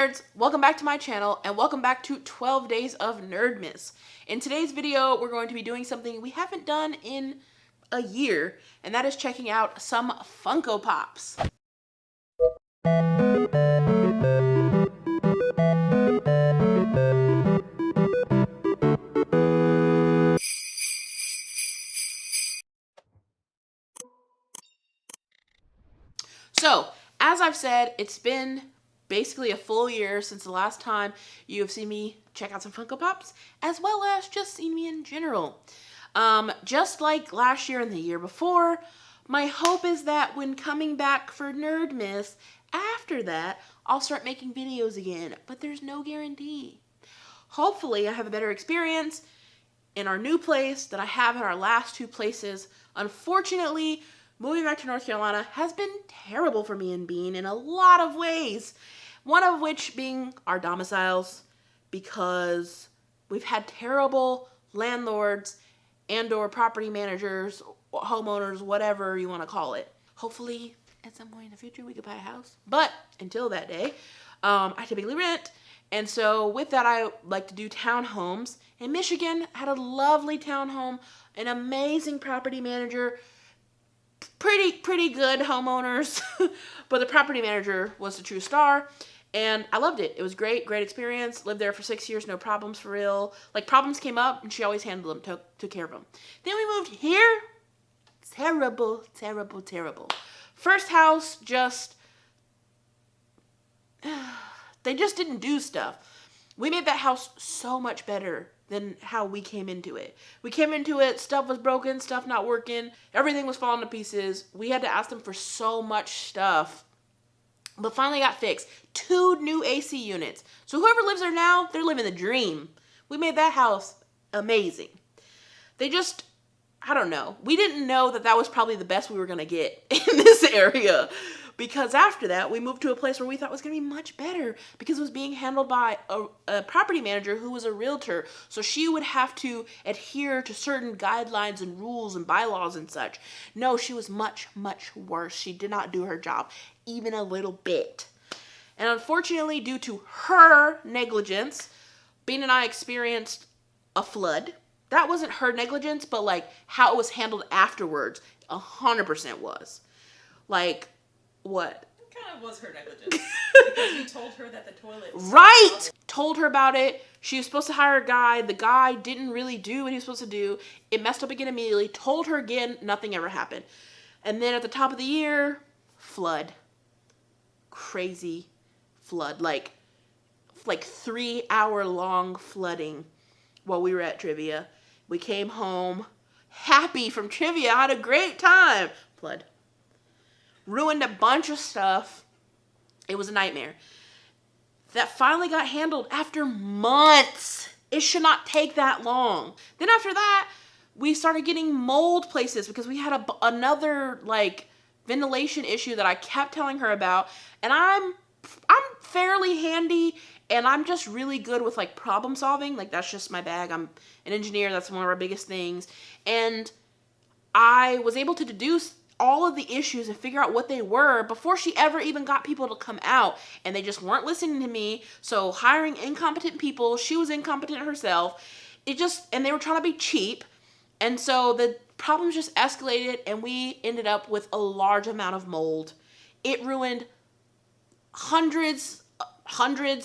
Nerds, welcome back to my channel and welcome back to 12 Days of Nerdmas. In today's video, we're going to be doing something we haven't done in a year, and that is checking out some Funko Pops. So, as I've said, it's been basically a full year since the last time you have seen me check out some Funko Pops, as well as just seen me in general. Just like last year and the year before, my hope is that when coming back for Nerdmas, after that, I'll start making videos again, but there's no guarantee. Hopefully, I have a better experience in our new place than I have in our last two places. Unfortunately, moving back to North Carolina has been terrible for me and Bean in a lot of ways. One of which being our domiciles, because we've had terrible landlords and or property managers, homeowners, whatever you want to call it. Hopefully, at some point in the future, we could buy a house. But until that day, I typically rent. And so with that, I like to do townhomes. In Michigan, I had a lovely townhome, an amazing property manager, pretty good homeowners, but the property manager was the true star, and I loved it. It was great experience. Lived there for 6 years, no problems for real. Like, problems came up, and she always handled them, took care of them. Then we moved here. Terrible. First house, they just didn't do stuff. We made that house so much better than how we came into it. We came into it, stuff was broken, stuff not working, everything was falling to pieces. We had to ask them for so much stuff, but finally got fixed. 2 new AC units. So whoever lives there now, they're living the dream. We made that house amazing. I don't know. We didn't know that was probably the best we were gonna get in this area. Because after that, we moved to a place where we thought was going to be much better because it was being handled by a property manager who was a realtor. So she would have to adhere to certain guidelines and rules and bylaws and such. No, she was much worse. She did not do her job even a little bit. And unfortunately, due to her negligence, Bean and I experienced a flood. That wasn't her negligence, but like how it was handled afterwards, 100% was. Like, what? It kind of was her negligence. Because we told her that the toilet was right! Told her about it. She was supposed to hire a guy. The guy didn't really do what he was supposed to do. It messed up again immediately. Told her again. Nothing ever happened. And then at the top of the year, flood. Crazy flood. Like 3-hour-long flooding while we were at trivia. We came home happy from trivia. Had a great time. Flood. Ruined a bunch of stuff. It was a nightmare. That finally got handled after months. It should not take that long. Then after that, we started getting mold places because we had another like ventilation issue that I kept telling her about. And I'm fairly handy, and I'm just really good with like problem solving. Like, that's just my bag. I'm an engineer. That's one of our biggest things. And I was able to deduce all of the issues and figure out what they were before she ever even got people to come out, and they just weren't listening to me. So hiring incompetent people, she was incompetent herself. And they were trying to be cheap. And so the problems just escalated, and we ended up with a large amount of mold. It ruined hundreds,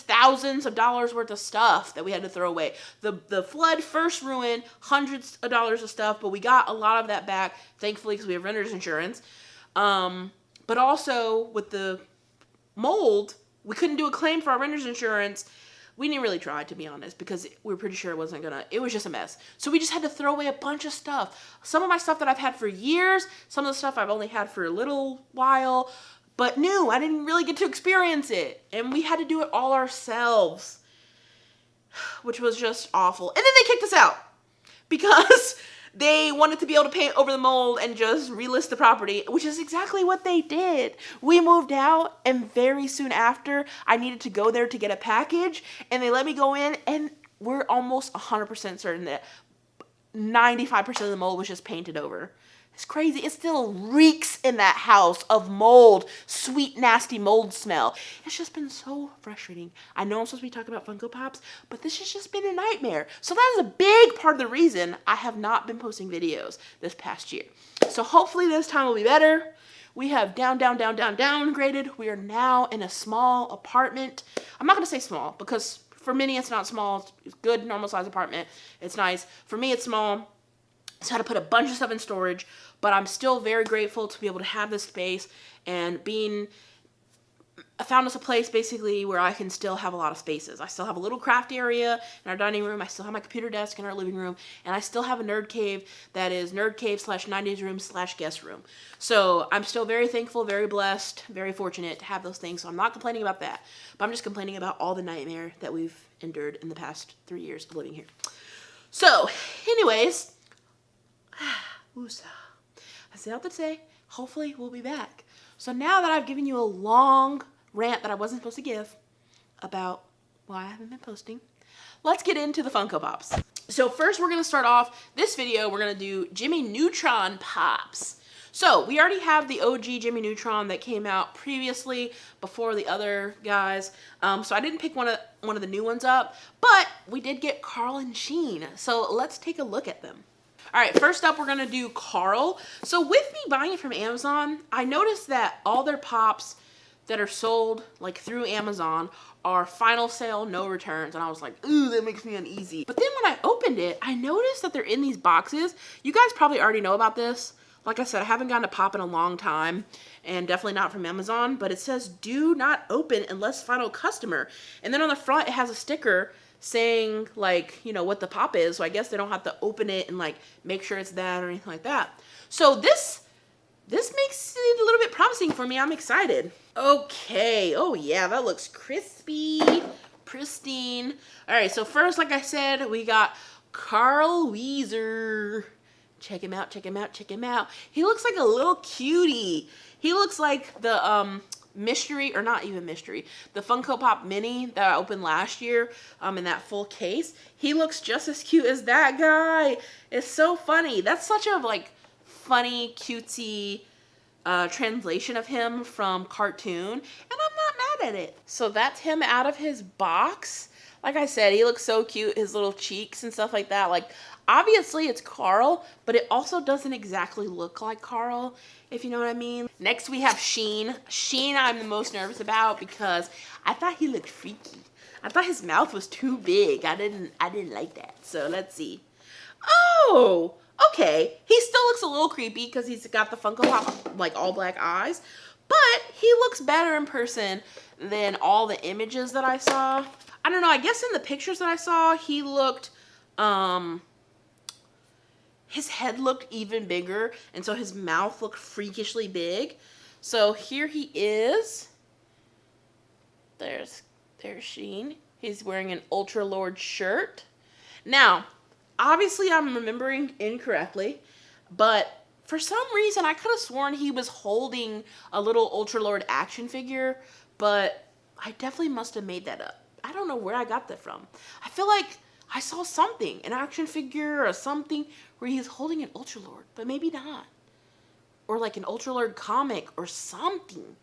thousands of dollars worth of stuff that we had to throw away. The flood first ruined hundreds of dollars of stuff, but we got a lot of that back, thankfully, because we have renter's insurance. But also with the mold, we couldn't do a claim for our renter's insurance. We didn't really try, to be honest, because we were pretty sure it was just a mess. So we just had to throw away a bunch of stuff. Some of my stuff that I've had for years, some of the stuff I've only had for a little while, but new. I didn't really get to experience it. And we had to do it all ourselves, which was just awful. And then they kicked us out because they wanted to be able to paint over the mold and just relist the property, which is exactly what they did. We moved out, and very soon after, I needed to go there to get a package, and they let me go in, and we're almost 100% certain that 95% of the mold was just painted over. It's crazy. It still reeks in that house of mold, sweet, nasty mold smell. It's just been so frustrating. I know I'm supposed to be talking about Funko Pops, but this has just been a nightmare. So that is a big part of the reason I have not been posting videos this past year. So hopefully this time will be better. We have downgraded. We are now in a small apartment. I'm not going to say small because for many it's not small. It's a good, normal size apartment. It's nice. For me, it's small. So I had to put a bunch of stuff in storage, but I'm still very grateful to be able to have this space and I found us a place basically where I can still have a lot of spaces. I still have a little craft area in our dining room. I still have my computer desk in our living room, and I still have a nerd cave that is nerd cave / 90s room / guest room. So I'm still very thankful, very blessed, very fortunate to have those things. So I'm not complaining about that, but I'm just complaining about all the nightmare that we've endured in the past 3 years of living here. So anyways, that's all to say. Hopefully we'll be back. So now that I've given you a long rant that I wasn't supposed to give about why I haven't been posting, let's get into the Funko Pops. So first we're going to start off this video. We're going to do Jimmy Neutron Pops. So we already have the OG Jimmy Neutron that came out previously before the other guys. So I didn't pick one of the new ones up, but we did get Carl and Sheen. So let's take a look at them. All right, first up, we're going to do Carl. So with me buying it from Amazon, I noticed that all their Pops that are sold like through Amazon are final sale, no returns. And I was like, ooh, that makes me uneasy. But then when I opened it, I noticed that they're in these boxes. You guys probably already know about this. Like I said, I haven't gotten a Pop in a long time, and definitely not from Amazon, but it says do not open unless final customer. And then on the front, it has a sticker saying like, you know, what the Pop is. So I guess they don't have to open it and like make sure it's that or anything like that. So this makes it a little bit promising for me. I'm excited. Okay. Oh yeah, that looks crispy, pristine. All right. So first, like I said, we got Carl Weezer. Check him out, check him out, check him out. He looks like a little cutie. He looks like the mystery, or not even mystery, the Funko Pop mini that I opened last year in that full case. He looks just as cute as that guy. It's so funny. That's such a like funny, cutesy translation of him from cartoon, and I'm not mad at it. So that's him out of his box. Like I said, he looks so cute, his little cheeks and stuff like that. Like, obviously it's Carl, but it also doesn't exactly look like Carl, if you know what I mean. Next we have Sheen. Sheen I'm the most nervous about because I thought he looked freaky. I thought his mouth was too big. I didn't like that. So let's see. Oh, okay. He still looks a little creepy because he's got the Funko Pop, like all black eyes, but he looks better in person than all the images that I saw. I don't know, I guess in the pictures that I saw, he looked, his head looked even bigger, and so his mouth looked freakishly big. So here he is. There's Sheen. He's wearing an Ultra Lord shirt. Now, obviously I'm remembering incorrectly, but for some reason I could have sworn he was holding a little Ultra Lord action figure, but I definitely must have made that up. I don't know where I got that from. I feel like I saw something, an action figure or something where he's holding an Ultra Lord, but maybe not. Or like an Ultra Lord comic or something.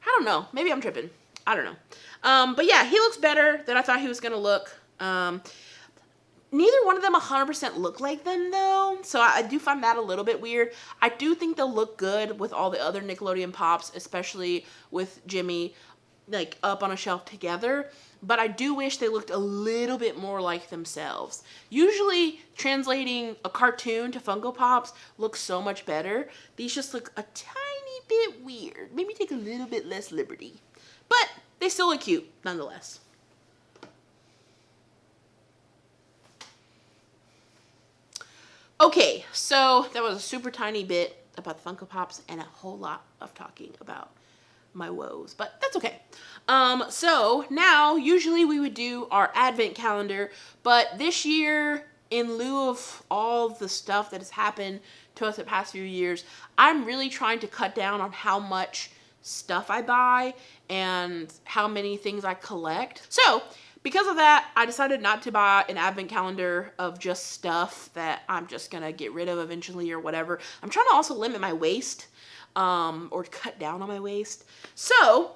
I don't know. Maybe I'm tripping. I don't know. But yeah, he looks better than I thought he was going to look. Neither one of them 100% look like them though, so I do find that a little bit weird. I do think they'll look good with all the other Nickelodeon Pops, especially with Jimmy like up on a shelf together, but I do wish they looked a little bit more like themselves. Usually translating a cartoon to Funko Pops looks so much better. These just look a tiny bit weird. Maybe take a little bit less liberty, but they still look cute nonetheless. Okay, so that was a super tiny bit about the Funko Pops and a whole lot of talking about my woes, but that's okay. So now usually we would do our advent calendar, but this year, in lieu of all the stuff that has happened to us the past few years, I'm really trying to cut down on how much stuff I buy and how many things I collect. So because of that, I decided not to buy an advent calendar of just stuff that I'm just gonna get rid of eventually or whatever. I'm trying to also limit my waste, or cut down on my waste. So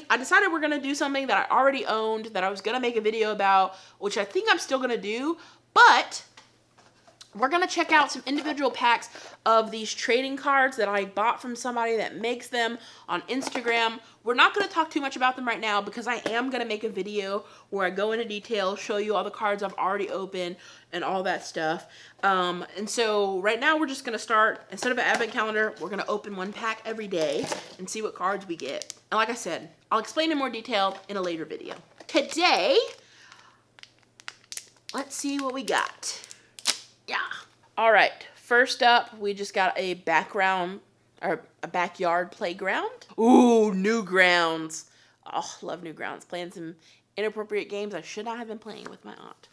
I decided we're gonna do something that I already owned, that I was gonna make a video about, which I think I'm still gonna do, but we're gonna check out some individual packs of these trading cards that I bought from somebody that makes them on Instagram. We're not gonna talk too much about them right now because I am gonna make a video where I go into detail, show you all the cards I've already opened and all that stuff. And so right now we're just gonna start, instead of an advent calendar, we're gonna open one pack every day and see what cards we get. And like I said, I'll explain in more detail in a later video. Today, let's see what we got. Yeah. All right. First up, we just got a background or a backyard playground. Ooh, Newgrounds. Oh, love Newgrounds. Playing some inappropriate games I should not have been playing with my aunt.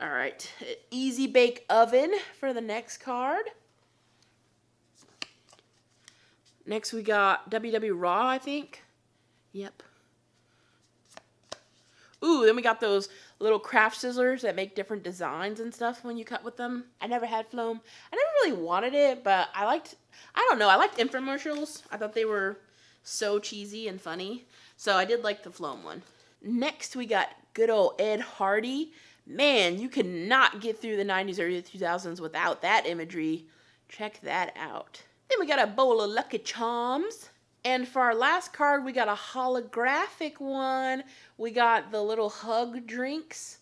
All right. Easy bake oven for the next card. Next, we got WW Raw, I think. Yep. Ooh, then we got those little craft scissors that make different designs and stuff when you cut with them. I never had Floam. I never really wanted it, but I liked infomercials. I thought they were so cheesy and funny. So I did like the Floam one. Next, we got good old Ed Hardy. Man, you could not get through the 90s or the 2000s without that imagery. Check that out. Then we got a bowl of Lucky Charms. And for our last card, we got a holographic one. We got the little hug drinks.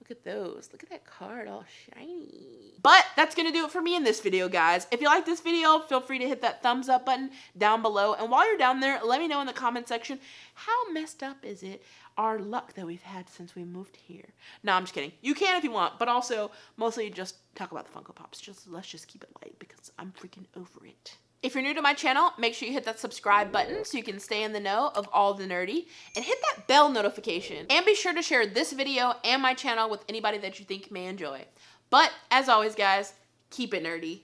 Look at those. Look at that card, all shiny. But that's going to do it for me in this video, guys. If you like this video, feel free to hit that thumbs up button down below. And while you're down there, let me know in the comment section, how messed up is it, our luck that we've had since we moved here? No, I'm just kidding. You can if you want, but also mostly just talk about the Funko Pops. Let's just keep it light because I'm freaking over it. If you're new to my channel, make sure you hit that subscribe button so you can stay in the know of all the nerdy, and hit that bell notification. And be sure to share this video and my channel with anybody that you think may enjoy. But as always, guys, keep it nerdy.